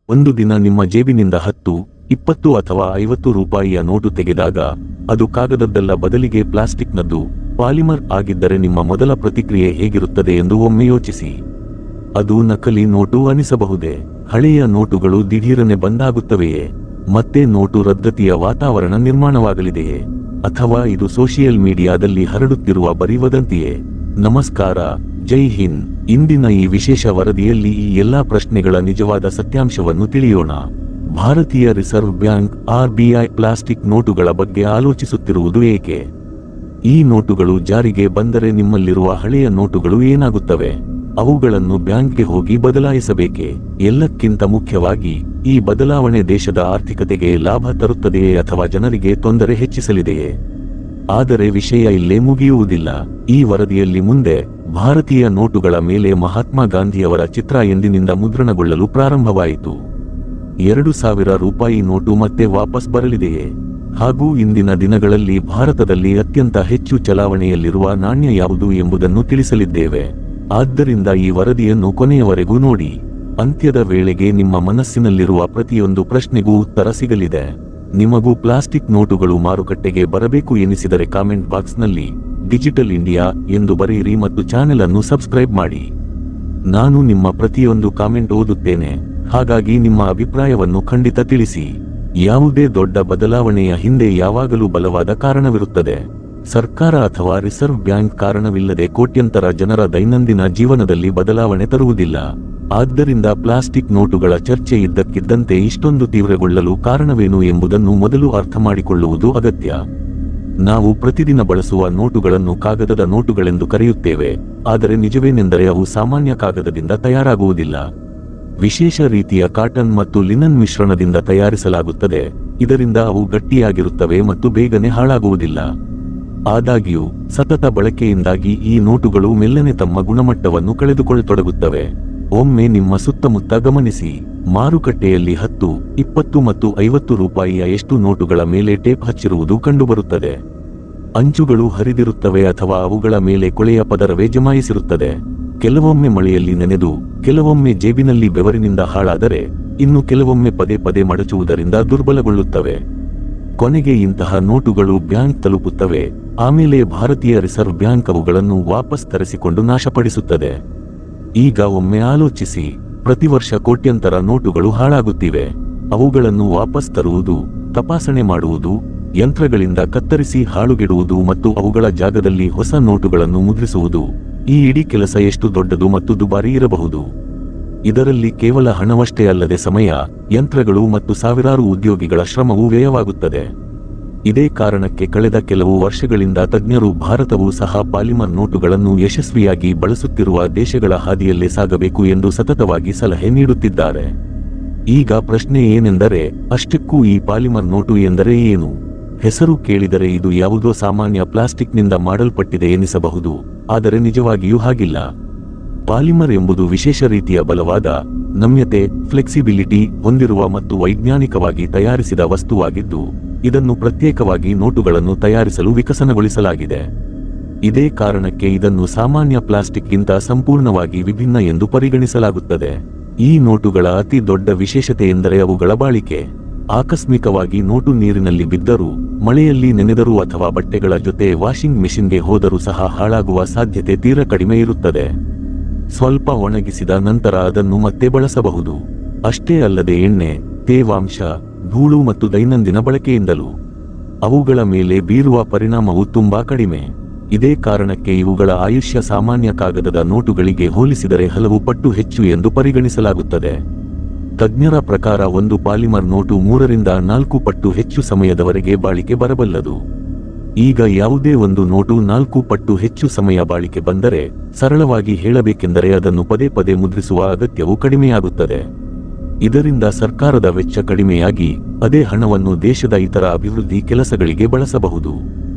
ಒಂದು ದಿನ ನಿಮ್ಮ ಜೇಬಿನಿಂದ 10, 20 ಅಥವಾ 50 ರೂಪಾಯಿಯ ನೋಟು ತೆಗೆದಾಗ ಅದು ಕಾಗದದ್ದಲ್ಲ, ಬದಲಿಗೆ ಪ್ಲಾಸ್ಟಿಕ್ನದ್ದು, ಪಾಲಿಮರ್ ಆಗಿದ್ದರೆ ನಿಮ್ಮ ಮೊದಲ ಪ್ರತಿಕ್ರಿಯೆ ಹೇಗಿರುತ್ತದೆ ಎಂದು ಒಮ್ಮೆ ಯೋಚಿಸಿ. ಅದು ನಕಲಿ ನೋಟು ಅನಿಸಬಹುದೇ? ಹಳೆಯ ನೋಟುಗಳು ದಿಢೀರನೆ ಬಂದಾಗುತ್ತವೆಯೇ? ಮತ್ತೆ ನೋಟು ರದ್ದತಿಯ ವಾತಾವರಣ ನಿರ್ಮಾಣವಾಗಲಿದೆಯೇ? ಅಥವಾ ಇದು ಸೋಷಿಯಲ್ ಮೀಡಿಯಾದಲ್ಲಿ ಹರಡುತ್ತಿರುವ ಬರೀ ವದಂತಿಯೇ? ನಮಸ್ಕಾರ, ಜೈ ಹಿಂದ್. ಇಂದಿನ ಈ ವಿಶೇಷ ವರದಿಯಲ್ಲಿ ಈ ಎಲ್ಲಾ ಪ್ರಶ್ನೆಗಳ ನಿಜವಾದ ಸತ್ಯಾಂಶವನ್ನು ತಿಳಿಯೋಣ. ಭಾರತೀಯ ರಿಸರ್ವ್ ಬ್ಯಾಂಕ್ (RBI) ಪ್ಲಾಸ್ಟಿಕ್ ನೋಟುಗಳ ಬಗ್ಗೆ ಆಲೋಚಿಸುತ್ತಿರುವುದು ಏಕೆ? ಈ ನೋಟುಗಳು ಜಾರಿಗೆ ಬಂದರೆ ನಿಮ್ಮಲ್ಲಿರುವ ಹಳೆಯ ನೋಟುಗಳು ಏನಾಗುತ್ತವೆ? ಅವುಗಳನ್ನು ಬ್ಯಾಂಕ್ಗೆ ಹೋಗಿ ಬದಲಾಯಿಸಬೇಕೇ? ಎಲ್ಲಕ್ಕಿಂತ ಮುಖ್ಯವಾಗಿ, ಈ ಬದಲಾವಣೆ ದೇಶದ ಆರ್ಥಿಕತೆಗೆ ಲಾಭ ತರುತ್ತದೆಯೇ ಅಥವಾ ಜನರಿಗೆ ತೊಂದರೆ ಹೆಚ್ಚಿಸಲಿದೆಯೇ? ಆದರೆ ವಿಷಯ ಇಲ್ಲೇ ಮುಗಿಯುವುದಿಲ್ಲ. ಈ ವರದಿಯಲ್ಲಿ ಮುಂದೆ ಭಾರತೀಯ ನೋಟುಗಳ ಮೇಲೆ ಮಹಾತ್ಮ ಗಾಂಧಿಯವರ ಚಿತ್ರ ಎಂದಿನಿಂದ ಮುದ್ರಣಗೊಳ್ಳಲು ಪ್ರಾರಂಭವಾಯಿತು. 2000 ರೂಪಾಯಿ ನೋಟು ಮತ್ತೆ ವಾಪಸ್ ಬರಲಿದೆಯೇ? ಹಾಗೂ ಇಂದಿನ ದಿನಗಳಲ್ಲಿ ಭಾರತದಲ್ಲಿ ಅತ್ಯಂತ ಹೆಚ್ಚು ಚಲಾವಣೆಯಲ್ಲಿರುವ ನಾಣ್ಯ ಯಾವುದು ಎಂಬುದನ್ನು ತಿಳಿಸಲಿದ್ದೇವೆ. ಆದ್ದರಿಂದ ಈ ವರದಿಯನ್ನು ಕೊನೆಯವರೆಗೂ ನೋಡಿ. ಅಂತ್ಯದ ವೇಳೆಗೆ ನಿಮ್ಮ ಮನಸ್ಸಿನಲ್ಲಿರುವ ಪ್ರತಿಯೊಂದು ಪ್ರಶ್ನೆಗೂ ಉತ್ತರ ಸಿಗಲಿದೆ. ನಿಮಗೂ ಪ್ಲಾಸ್ಟಿಕ್ ನೋಟುಗಳು ಮಾರುಕಟ್ಟೆಗೆ ಬರಬೇಕು ಎನಿಸಿದರೆ ಕಾಮೆಂಟ್ ಬಾಕ್ಸ್ನಲ್ಲಿ ಡಿಜಿಟಲ್ ಇಂಡಿಯಾ ಎಂದು ಬರೆಯಿರಿ ಮತ್ತು ಚಾನೆಲ್ ಅನ್ನು ಸಬ್ಸ್ಕ್ರೈಬ್ ಮಾಡಿ. ನಾನು ನಿಮ್ಮ ಪ್ರತಿಯೊಂದು ಕಾಮೆಂಟ್ ಓದುತ್ತೇನೆ, ಹಾಗಾಗಿ ನಿಮ್ಮ ಅಭಿಪ್ರಾಯವನ್ನು ಖಂಡಿತ ತಿಳಿಸಿ. ಯಾವುದೇ ದೊಡ್ಡ ಬದಲಾವಣೆಯ ಹಿಂದೆ ಯಾವಾಗಲೂ ಬಲವಾದ ಕಾರಣವಿರುತ್ತದೆ. ಸರ್ಕಾರ ಅಥವಾ ರಿಸರ್ವ್ ಬ್ಯಾಂಕ್ ಕಾರಣವಿಲ್ಲದೆ ಕೋಟ್ಯಂತರ ಜನರ ದೈನಂದಿನ ಜೀವನದಲ್ಲಿ ಬದಲಾವಣೆ ತರುವುದಿಲ್ಲ. ಆದ್ದರಿಂದ ಪ್ಲಾಸ್ಟಿಕ್ ನೋಟುಗಳ ಚರ್ಚೆ ಇದ್ದಕ್ಕಿದ್ದಂತೆ ಇಷ್ಟೊಂದು ತೀವ್ರಗೊಳ್ಳಲು ಕಾರಣವೇನು ಎಂಬುದನ್ನು ಮೊದಲು ಅರ್ಥಮಾಡಿಕೊಳ್ಳುವುದು ಅಗತ್ಯ. ನಾವು ಪ್ರತಿದಿನ ಬಳಸುವ ನೋಟುಗಳನ್ನು ಕಾಗದದ ನೋಟುಗಳೆಂದು ಕರೆಯುತ್ತೇವೆ, ಆದರೆ ನಿಜವೇನೆಂದರೆ ಅವು ಸಾಮಾನ್ಯ ಕಾಗದದಿಂದ ತಯಾರಾಗುವುದಿಲ್ಲ. ವಿಶೇಷ ರೀತಿಯ ಕಾಟನ್ ಮತ್ತು ಲಿನನ್ ಮಿಶ್ರಣದಿಂದ ತಯಾರಿಸಲಾಗುತ್ತದೆ. ಇದರಿಂದ ಅವು ಗಟ್ಟಿಯಾಗಿರುತ್ತವೆ ಮತ್ತು ಬೇಗನೆ ಹಾಳಾಗುವುದಿಲ್ಲ. ಆದಾಗ್ಯೂ ಸತತ ಬಳಕೆಯಿಂದಾಗಿ ಈ ನೋಟುಗಳು ಮೆಲ್ಲನೆ ತಮ್ಮ ಗುಣಮಟ್ಟವನ್ನು ಕಳೆದುಕೊಳ್ಳತೊಡಗುತ್ತವೆ. ಒಮ್ಮೆ ನಿಮ್ಮ ಸುತ್ತಮುತ್ತ ಗಮನಿಸಿ. ಮಾರುಕಟ್ಟೆಯಲ್ಲಿ 10, 20 ಮತ್ತು 50 ರೂಪಾಯಿಯ ಎಷ್ಟು ನೋಟುಗಳ ಮೇಲೆ ಟೇಪ್ ಹಚ್ಚಿರುವುದು ಕಂಡುಬರುತ್ತದೆ. ಅಂಚುಗಳು ಹರಿದಿರುತ್ತವೆ ಅಥವಾ ಅವುಗಳ ಮೇಲೆ ಕೊಳೆಯ ಪದರವೇ ಜಮಾಯಿಸಿರುತ್ತದೆ. ಕೆಲವೊಮ್ಮೆ ಮಳೆಯಲ್ಲಿ ನೆನೆದು, ಕೆಲವೊಮ್ಮೆ ಜೇಬಿನಲ್ಲಿ ಬೆವರಿನಿಂದ ಹಾಳಾದರೆ, ಇನ್ನು ಕೆಲವೊಮ್ಮೆ ಪದೇ ಪದೇ ಮಡಚುವುದರಿಂದ ದುರ್ಬಲಗೊಳ್ಳುತ್ತವೆ. ಕೊನೆಗೆ ಇಂತಹ ನೋಟುಗಳು ಬ್ಯಾಂಕ್ ತಲುಪುತ್ತವೆ. ಆಮೇಲೆ ಭಾರತೀಯ ರಿಸರ್ವ್ ಬ್ಯಾಂಕ್ ಅವುಗಳನ್ನು ವಾಪಸ್ ತರಿಸಿಕೊಂಡು ನಾಶಪಡಿಸುತ್ತದೆ. ಈಗ ಒಮ್ಮೆ ಆಲೋಚಿಸಿ, ಪ್ರತಿ ವರ್ಷ ಕೋಟ್ಯಂತರ ನೋಟುಗಳು ಹಾಳಾಗುತ್ತಿವೆ. ಅವುಗಳನ್ನು ವಾಪಸ್ ತರುವುದು, ತಪಾಸಣೆ ಮಾಡುವುದು, ಯಂತ್ರಗಳಿಂದ ಕತ್ತರಿಸಿ ಹಾಳುಗೆಡುವುದು ಮತ್ತು ಅವುಗಳ ಜಾಗದಲ್ಲಿ ಹೊಸ ನೋಟುಗಳನ್ನು ಮುದ್ರಿಸುವುದು, ಈ ಇಡೀ ಕೆಲಸ ಎಷ್ಟು ದೊಡ್ಡದು ಮತ್ತು ದುಬಾರಿ ಇರಬಹುದು. ಇದರಲ್ಲಿ ಕೇವಲ ಹಣವಷ್ಟೇ ಅಲ್ಲದೆ ಸಮಯ, ಯಂತ್ರಗಳು ಮತ್ತು ಸಾವಿರಾರು ಉದ್ಯೋಗಿಗಳ ಶ್ರಮವೂ ವ್ಯಯವಾಗುತ್ತದೆ. ಇದೇ ಕಾರಣಕ್ಕೆ ಕಳೆದ ಕೆಲವು ವರ್ಷಗಳಿಂದ ತಜ್ಞರು ಭಾರತವೂ ಸಹ ಪಾಲಿಮರ್ ನೋಟುಗಳನ್ನು ಯಶಸ್ವಿಯಾಗಿ ಬಳಸುತ್ತಿರುವ ದೇಶಗಳ ಹಾದಿಯಲ್ಲೇ ಸಾಗಬೇಕು ಎಂದು ಸತತವಾಗಿ ಸಲಹೆ ನೀಡುತ್ತಿದ್ದಾರೆ. ಈಗ ಪ್ರಶ್ನೆ ಏನೆಂದರೆ, ಅಷ್ಟಕ್ಕೂ ಈ ಪಾಲಿಮರ್ ನೋಟು ಎಂದರೆ ಏನು? ಹೆಸರು ಕೇಳಿದರೆ ಇದು ಯಾವುದೋ ಸಾಮಾನ್ಯ ಪ್ಲಾಸ್ಟಿಕ್ನಿಂದ ಮಾಡಲ್ಪಟ್ಟಿದೆ ಎನಿಸಬಹುದು, ಆದರೆ ನಿಜವಾಗಿಯೂ ಹಾಗಿಲ್ಲ. ಪಾಲಿಮರ್ ಎಂಬುದು ವಿಶೇಷ ರೀತಿಯ ಬಲವಾದ, ನಮ್ಯತೆ, ಫ್ಲೆಕ್ಸಿಬಿಲಿಟಿ ಹೊಂದಿರುವ ಮತ್ತು ವೈಜ್ಞಾನಿಕವಾಗಿ ತಯಾರಿಸಿದ ವಸ್ತುವಾಗಿದ್ದು, ಇದನ್ನು ಪ್ರತ್ಯೇಕವಾಗಿ ನೋಟುಗಳನ್ನು ತಯಾರಿಸಲು ವಿಕಸನಗೊಳಿಸಲಾಗಿದೆ. ಇದೇ ಕಾರಣಕ್ಕೆ ಇದನ್ನು ಸಾಮಾನ್ಯ ಪ್ಲಾಸ್ಟಿಕ್ಗಿಂತ ಸಂಪೂರ್ಣವಾಗಿ ವಿಭಿನ್ನ ಎಂದು ಪರಿಗಣಿಸಲಾಗುತ್ತದೆ. ಈ ನೋಟುಗಳ ಅತಿ ದೊಡ್ಡ ವಿಶೇಷತೆ ಎಂದರೆ ಅವುಗಳ ಬಾಳಿಕೆ. ಆಕಸ್ಮಿಕವಾಗಿ ನೋಟು ನೀರಿನಲ್ಲಿ ಬಿದ್ದರೂ, ಮಳೆಯಲ್ಲಿ ನೆನೆದರೂ ಅಥವಾ ಬಟ್ಟೆಗಳ ಜೊತೆ ವಾಷಿಂಗ್ ಮೆಷಿನ್ಗೆ ಹೋದರೂ ಸಹ ಹಾಳಾಗುವ ಸಾಧ್ಯತೆ ತೀರಾ ಕಡಿಮೆ ಇರುತ್ತದೆ. ಸ್ವಲ್ಪ ಒಣಗಿಸಿದ ನಂತರ ಅದನ್ನು ಮತ್ತೆ ಬಳಸಬಹುದು. ಅಷ್ಟೇ ಅಲ್ಲದೆ ಎಣ್ಣೆ, ತೇವಾಂಶ, ಧೂಳು ಮತ್ತು ದೈನಂದಿನ ಬಳಕೆಯಿಂದಲೂ ಅವುಗಳ ಮೇಲೆ ಬೀರುವ ಪರಿಣಾಮವು ತುಂಬಾ ಕಡಿಮೆ. ಇದೇ ಕಾರಣಕ್ಕೆ ಇವುಗಳ ಆಯುಷ್ಯ ಸಾಮಾನ್ಯ ಕಾಗದದ ನೋಟುಗಳಿಗೆ ಹೋಲಿಸಿದರೆ ಹಲವು ಪಟ್ಟು ಹೆಚ್ಚು ಎಂದು ಪರಿಗಣಿಸಲಾಗುತ್ತದೆ. ತಜ್ಞರ ಪ್ರಕಾರ ಒಂದು ಪಾಲಿಮರ್ ನೋಟು 3 ರಿಂದ 4 ಪಟ್ಟು ಹೆಚ್ಚು ಸಮಯದವರೆಗೆ ಬಾಳಿಕೆ ಬರಬಲ್ಲದು. ಈಗ ಯಾವುದೇ ಒಂದು ನೋಟು 4 ಪಟ್ಟು ಹೆಚ್ಚು ಸಮಯ ಬಾಳಿಕೆ ಬಂದರೆ, ಸರಳವಾಗಿ ಹೇಳಬೇಕೆಂದರೆ ಅದನ್ನು ಪದೇ ಪದೇ ಮುದ್ರಿಸುವ ಅಗತ್ಯವು ಕಡಿಮೆಯಾಗುತ್ತದೆ. ಇದರಿಂದ ಸರ್ಕಾರದ ವೆಚ್ಚ ಕಡಿಮೆಯಾಗಿ, ಅದೇ ಹಣವನ್ನು ದೇಶದ ಇತರ ಅಭಿವೃದ್ಧಿ ಕೆಲಸಗಳಿಗೆ ಬಳಸಬಹುದು.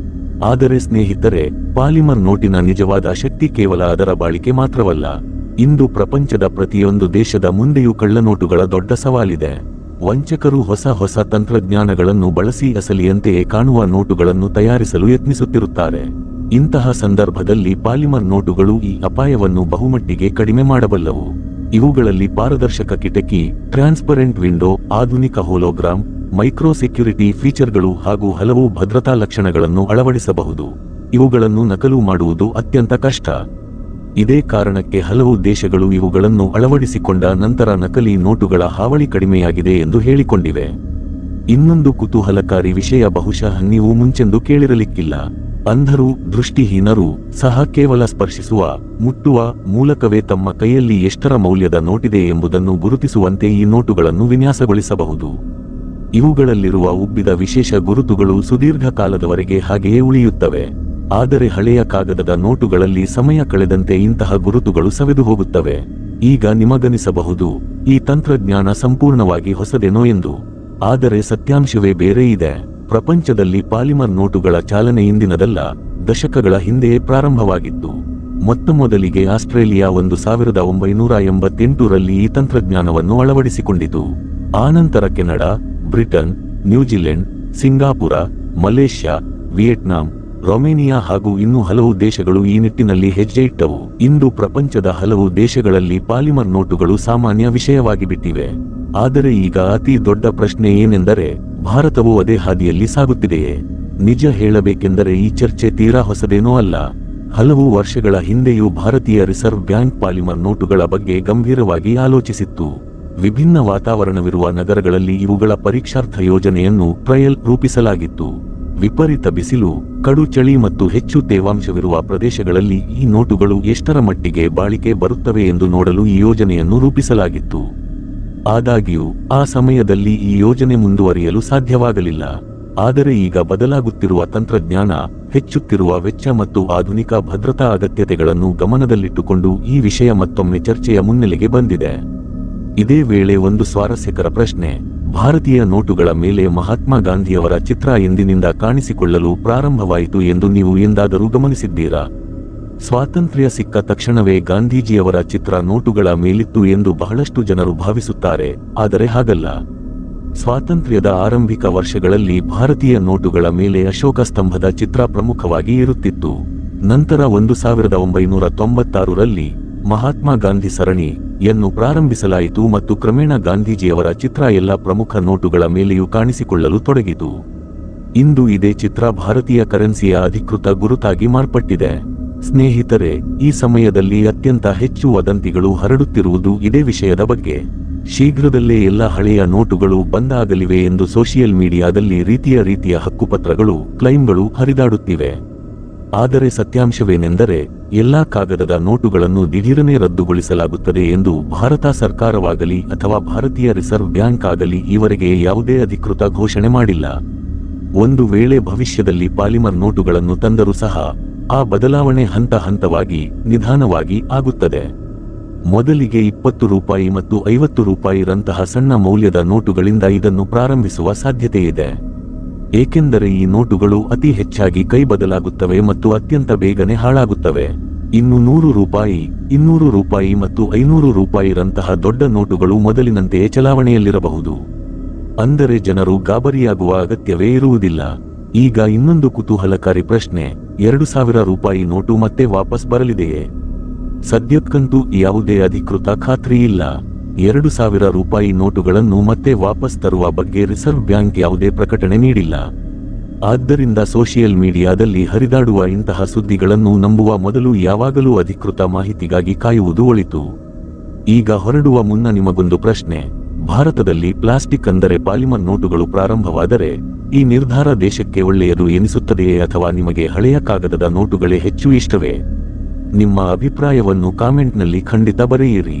ಆದರೆ ಸ್ನೇಹಿತರೆ, ಪಾಲಿಮರ್ ನೋಟಿನ ನಿಜವಾದ ಶಕ್ತಿ ಕೇವಲ ಅದರ ಬಾಳಿಕೆ ಮಾತ್ರವಲ್ಲ. ಇಂದು ಪ್ರಪಂಚದ ಪ್ರತಿಯೊಂದು ದೇಶದ ಮುಂದೆಯೂ ಕಳ್ಳನೋಟುಗಳ ದೊಡ್ಡ ಸವಾಲಿದೆ. ವಂಚಕರು ಹೊಸ ತಂತ್ರಜ್ಞಾನಗಳನ್ನು ಬಳಸಿ ಅಸಲಿಯಂತೆಯೇ ಕಾಣುವ ನೋಟುಗಳನ್ನು ತಯಾರಿಸಲು ಯತ್ನಿಸುತ್ತಿರುತ್ತಾರೆ. ಇಂತಹ ಸಂದರ್ಭದಲ್ಲಿ ಪಾಲಿಮರ್ ನೋಟುಗಳು ಈ ಅಪಾಯವನ್ನು ಬಹುಮಟ್ಟಿಗೆ ಕಡಿಮೆ ಮಾಡಬಲ್ಲವು. ಇವುಗಳಲ್ಲಿ ಪಾರದರ್ಶಕ ಕಿಟಕಿ, ಟ್ರಾನ್ಸ್ಪರೆಂಟ್ ವಿಂಡೋ, ಆಧುನಿಕ ಹೋಲೋಗ್ರಾಮ್, ಮೈಕ್ರೋ ಸೆಕ್ಯುರಿಟಿ ಫೀಚರ್ಗಳು ಹಾಗೂ ಹಲವು ಭದ್ರತಾ ಲಕ್ಷಣಗಳನ್ನು ಅಳವಡಿಸಬಹುದು. ಇವುಗಳನ್ನು ನಕಲು ಮಾಡುವುದು ಅತ್ಯಂತ ಕಷ್ಟ. ಇದೇ ಕಾರಣಕ್ಕೆ ಹಲವು ದೇಶಗಳು ಇವುಗಳನ್ನು ಅಳವಡಿಸಿಕೊಂಡ ನಂತರ ನಕಲಿ ನೋಟುಗಳ ಹಾವಳಿ ಕಡಿಮೆಯಾಗಿದೆ ಎಂದು ಹೇಳಿಕೊಂಡಿವೆ. ಇನ್ನೊಂದು ಕುತೂಹಲಕಾರಿ ವಿಷಯ ಬಹುಶಃ ನೀವು ಮುಂಚೆಂದು ಕೇಳಿರಲಿಕ್ಕಿಲ್ಲ. ಅಂಧರು, ದೃಷ್ಟಿಹೀನರು ಸಹ ಕೇವಲ ಸ್ಪರ್ಶಿಸುವ, ಮುಟ್ಟುವ ಮೂಲಕವೇ ತಮ್ಮ ಕೈಯಲ್ಲಿ ಎಷ್ಟರ ಮೌಲ್ಯದ ನೋಟಿದೆ ಎಂಬುದನ್ನು ಗುರುತಿಸುವಂತೆ ಈ ನೋಟುಗಳನ್ನು ವಿನ್ಯಾಸಗೊಳಿಸಬಹುದು. ಇವುಗಳಲ್ಲಿರುವ ಉಬ್ಬಿದ ವಿಶೇಷ ಗುರುತುಗಳು ಸುದೀರ್ಘ ಕಾಲದವರೆಗೆ ಹಾಗೆಯೇ ಉಳಿಯುತ್ತವೆ. ಆದರೆ ಹಳೆಯ ಕಾಗದದ ನೋಟುಗಳಲ್ಲಿ ಸಮಯ ಕಳೆದಂತೆ ಇಂತಹ ಗುರುತುಗಳು ಸವೆದು ಹೋಗುತ್ತವೆ. ಈಗ ನಿಮಗನಿಸಬಹುದು, ಈ ತಂತ್ರಜ್ಞಾನ ಸಂಪೂರ್ಣವಾಗಿ ಹೊಸದೇನೋ ಎಂದು. ಆದರೆ ಸತ್ಯಾಂಶವೇ ಬೇರೆ ಇದೆ. ಪ್ರಪಂಚದಲ್ಲಿ ಪಾಲಿಮರ್ ನೋಟುಗಳ ಚಾಲನೆ ಇಂದಿನದಲ್ಲ, ದಶಕಗಳ ಹಿಂದೆಯೇ ಪ್ರಾರಂಭವಾಗಿತ್ತು. ಮೊತ್ತಮೊದಲಿಗೆ ಆಸ್ಟ್ರೇಲಿಯಾ 1988ರಲ್ಲಿ ಈ ತಂತ್ರಜ್ಞಾನವನ್ನು ಅಳವಡಿಸಿಕೊಂಡಿತು. ಆನಂತರ Canada, Britain, New Zealand, Singapore, Malaysia, Vietnam, Romania ಹಾಗೂ ಇನ್ನೂ ಹಲವು ದೇಶಗಳು ಈ ನಿಟ್ಟಿನಲ್ಲಿ ಹೆಜ್ಜೆ ಇಟ್ಟವು. ಇಂದು ಪ್ರಪಂಚದ ಹಲವು ದೇಶಗಳಲ್ಲಿ ಪಾಲಿಮರ್ ನೋಟುಗಳು ಸಾಮಾನ್ಯ ವಿಷಯವಾಗಿಬಿಟ್ಟಿವೆ. ಆದರೆ ಈಗ ಅತಿ ದೊಡ್ಡ ಪ್ರಶ್ನೆ ಏನೆಂದರೆ, ಭಾರತವು ಅದೇ ಹಾದಿಯಲ್ಲಿ ಸಾಗುತ್ತಿದೆಯೇ? ನಿಜ ಹೇಳಬೇಕೆಂದರೆ ಈ ಚರ್ಚೆ ತೀರಾ ಹೊಸದೇನೂ ಅಲ್ಲ. ಹಲವು ವರ್ಷಗಳ ಹಿಂದೆಯೂ ಭಾರತೀಯ ರಿಸರ್ವ್ ಬ್ಯಾಂಕ್ ಪಾಲಿಮರ್ ನೋಟುಗಳ ಬಗ್ಗೆ ಗಂಭೀರವಾಗಿ ಆಲೋಚಿಸಿತ್ತು. ವಿಭಿನ್ನ ವಾತಾವರಣವಿರುವ ನಗರಗಳಲ್ಲಿ ಇವುಗಳ ಪರೀಕ್ಷಾರ್ಥ ಯೋಜನೆಯನ್ನು ಟ್ರಯಲ್ ರೂಪಿಸಲಾಗಿತ್ತು. ವಿಪರೀತ ಬಿಸಿಲು, ಕಡು ಚಳಿ ಮತ್ತು ಹೆಚ್ಚು ತೇವಾಂಶವಿರುವ ಪ್ರದೇಶಗಳಲ್ಲಿ ಈ ನೋಟುಗಳು ಎಷ್ಟರ ಮಟ್ಟಿಗೆ ಬಾಳಿಕೆ ಬರುತ್ತವೆ ಎಂದು ನೋಡಲು ಈ ಯೋಜನೆಯನ್ನು ರೂಪಿಸಲಾಗಿತ್ತು. ಆದಾಗ್ಯೂ ಆ ಸಮಯದಲ್ಲಿ ಈ ಯೋಜನೆ ಮುಂದುವರಿಯಲು ಸಾಧ್ಯವಾಗಲಿಲ್ಲ. ಆದರೆ ಈಗ ಬದಲಾಗುತ್ತಿರುವ ತಂತ್ರಜ್ಞಾನ, ಹೆಚ್ಚುತ್ತಿರುವ ವೆಚ್ಚ ಮತ್ತು ಆಧುನಿಕ ಭದ್ರತಾ ಅಗತ್ಯತೆಗಳನ್ನು ಗಮನದಲ್ಲಿಟ್ಟುಕೊಂಡು ಈ ವಿಷಯ ಮತ್ತೊಮ್ಮೆ ಚರ್ಚೆಯ ಮುನ್ನೆಲೆಗೆ ಬಂದಿದೆ. ಇದೇ ವೇಳೆ ಒಂದು ಸ್ವಾರಸ್ಯಕರ ಪ್ರಶ್ನೆ: ಭಾರತೀಯ ನೋಟುಗಳ ಮೇಲೆ ಮಹಾತ್ಮ ಗಾಂಧಿಯವರ ಚಿತ್ರ ಎಂದಿನಿಂದ ಕಾಣಿಸಿಕೊಳ್ಳಲು ಪ್ರಾರಂಭವಾಯಿತು ಎಂದು ನೀವು ಎಂದಾದರೂ ಗಮನಿಸಿದ್ದೀರಾ? ಸ್ವಾತಂತ್ರ್ಯ ಸಿಕ್ಕ ತಕ್ಷಣವೇ ಗಾಂಧೀಜಿಯವರ ಚಿತ್ರ ನೋಟುಗಳ ಮೇಲಿತ್ತು ಎಂದು ಬಹಳಷ್ಟು ಜನರು ಭಾವಿಸುತ್ತಾರೆ. ಆದರೆ ಹಾಗಲ್ಲ. ಸ್ವಾತಂತ್ರ್ಯದ ಆರಂಭಿಕ ವರ್ಷಗಳಲ್ಲಿ ಭಾರತೀಯ ನೋಟುಗಳ ಮೇಲೆ ಅಶೋಕ ಸ್ತಂಭದ ಚಿತ್ರ ಪ್ರಮುಖವಾಗಿ ಇರುತ್ತಿತ್ತು. ನಂತರ 1996ರಲ್ಲಿ ಮಹಾತ್ಮ ಗಾಂಧಿ ಸರಣಿ ಯನ್ನು ಪ್ರಾರಂಭಿಸಲಾಯಿತು ಮತ್ತು ಕ್ರಮೇಣ ಗಾಂಧೀಜಿಯವರ ಚಿತ್ರ ಎಲ್ಲ ಪ್ರಮುಖ ನೋಟುಗಳ ಮೇಲೆಯೂ ಕಾಣಿಸಿಕೊಳ್ಳಲು ತೊಡಗಿತು. ಇಂದು ಇದೇ ಚಿತ್ರ ಭಾರತೀಯ ಕರೆನ್ಸಿಯ ಅಧಿಕೃತ ಗುರುತಾಗಿ ಮಾರ್ಪಟ್ಟಿದೆ. ಸ್ನೇಹಿತರೆ, ಈ ಸಮಯದಲ್ಲಿ ಅತ್ಯಂತ ಹೆಚ್ಚು ವದಂತಿಗಳು ಹರಡುತ್ತಿರುವುದು ಇದೇ ವಿಷಯದ ಬಗ್ಗೆ. ಶೀಘ್ರದಲ್ಲೇ ಎಲ್ಲ ಹಳೆಯ ನೋಟುಗಳು ಬಂದಾಗಲಿವೆ ಎಂದು ಸೋಷಿಯಲ್ ಮೀಡಿಯಾದಲ್ಲಿ ರೀತಿಯ ಹಕ್ಕುಪತ್ರಗಳು, ಕ್ಲೈಮ್ಗಳು ಹರಿದಾಡುತ್ತಿವೆ. ಆದರೆ ಸತ್ಯಾಂಶವೇನೆಂದರೆ, ಎಲ್ಲಾ ಕಾಗದದ ನೋಟುಗಳನ್ನು ದಿಢೀರನೆ ರದ್ದುಗೊಳಿಸಲಾಗುತ್ತದೆ ಎಂದು ಭಾರತ ಸರ್ಕಾರವಾಗಲಿ ಅಥವಾ ಭಾರತೀಯ ರಿಸರ್ವ್ ಬ್ಯಾಂಕ್ ಆಗಲಿ ಈವರೆಗೆ ಯಾವುದೇ ಅಧಿಕೃತ ಘೋಷಣೆ ಮಾಡಿಲ್ಲ. ಒಂದು ವೇಳೆ ಭವಿಷ್ಯದಲ್ಲಿ ಪಾಲಿಮರ್ ನೋಟುಗಳನ್ನು ತಂದರೂ ಸಹ ಆ ಬದಲಾವಣೆ ಹಂತ ಹಂತವಾಗಿ, ನಿಧಾನವಾಗಿ ಆಗುತ್ತದೆ. ಮೊದಲಿಗೆ 20 ರೂಪಾಯಿ ಮತ್ತು 50 ರೂಪಾಯಿರಂತಹ ಸಣ್ಣ ಮೌಲ್ಯದ ನೋಟುಗಳಿಂದ ಇದನ್ನು ಪ್ರಾರಂಭಿಸುವ ಸಾಧ್ಯತೆಯಿದೆ. ಏಕೆಂದರೆ ಈ ನೋಟುಗಳು ಅತಿ ಹೆಚ್ಚಾಗಿ ಕೈ ಬದಲಾಗುತ್ತವೆ ಮತ್ತು ಅತ್ಯಂತ ಬೇಗನೆ ಹಾಳಾಗುತ್ತವೆ. ಇನ್ನು 100 ರೂಪಾಯಿ, 200 ರೂಪಾಯಿ ಮತ್ತು 500 ರೂಪಾಯಿರಂತಹ ದೊಡ್ಡ ನೋಟುಗಳು ಮೊದಲಿನಂತೆಯೇ ಚಲಾವಣೆಯಲ್ಲಿರಬಹುದು. ಅಂದರೆ ಜನರು ಗಾಬರಿಯಾಗುವ ಅಗತ್ಯವೇ ಇರುವುದಿಲ್ಲ. ಈಗ ಇನ್ನೊಂದು ಕುತೂಹಲಕಾರಿ ಪ್ರಶ್ನೆ: 2000 ರೂಪಾಯಿ ನೋಟು ಮತ್ತೆ ವಾಪಸ್ ಬರಲಿದೆಯೇ? ಸದ್ಯಕ್ಕಂತೂ ಯಾವುದೇ ಅಧಿಕೃತ ಖಾತ್ರಿ ಇಲ್ಲ. 2000 ರೂಪಾಯಿ ನೋಟುಗಳನ್ನು ಮತ್ತೆ ವಾಪಸ್ ತರುವ ಬಗ್ಗೆ ರಿಸರ್ವ್ ಬ್ಯಾಂಕ್ ಯಾವುದೇ ಪ್ರಕಟಣೆ ನೀಡಿಲ್ಲ. ಆದ್ದರಿಂದ ಸೋಷಿಯಲ್ ಮೀಡಿಯಾದಲ್ಲಿ ಹರಿದಾಡುವ ಇಂತಹ ಸುದ್ದಿಗಳನ್ನು ನಂಬುವ ಮೊದಲು ಯಾವಾಗಲೂ ಅಧಿಕೃತ ಮಾಹಿತಿಗಾಗಿ ಕಾಯುವುದು ಒಳಿತು. ಈಗ ಹೊರಡುವ ಮುನ್ನ ನಿಮಗೊಂದು ಪ್ರಶ್ನೆ: ಭಾರತದಲ್ಲಿ ಪ್ಲಾಸ್ಟಿಕ್ ಅಂದರೆ ಪಾಲಿಮರ್ ನೋಟುಗಳು ಪ್ರಾರಂಭವಾದರೆ ಈ ನಿರ್ಧಾರ ದೇಶಕ್ಕೆ ಒಳ್ಳೆಯದು ಎನಿಸುತ್ತದೆಯೇ ಅಥವಾ ನಿಮಗೆ ಹಳೆಯ ಕಾಗದದ ನೋಟುಗಳೇ ಹೆಚ್ಚು ಇಷ್ಟವೇ? ನಿಮ್ಮ ಅಭಿಪ್ರಾಯವನ್ನು ಕಾಮೆಂಟ್ನಲ್ಲಿ ಖಂಡಿತ ಬರೆಯಿರಿ.